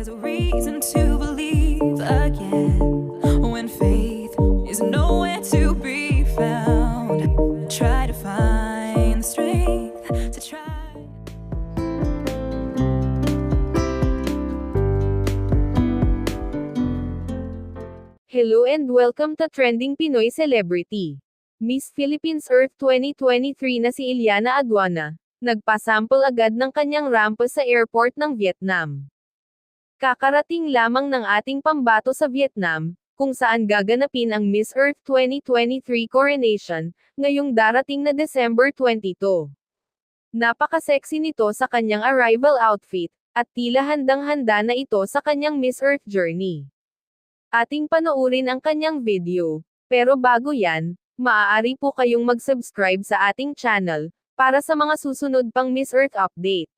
a reason to believe again when faith is nowhere to be found. Try to find the strength to try. Hello and welcome to Trending Pinoy Celebrity. Miss Philippines Earth 2023 na si Iliana Aduana, nagpasample agad ng kanyang rampa sa airport ng Vietnam. Kakarating lamang ng ating pambato sa Vietnam, kung saan gaganapin ang Miss Earth 2023 coronation, ngayong darating na December 22. Napaka-sexy nito sa kanyang arrival outfit, at tila handang-handa na ito sa kanyang Miss Earth journey. Ating panoorin ang kanyang video. Pero bago yan, maaari po kayong mag-subscribe sa ating channel, para sa mga susunod pang Miss Earth update.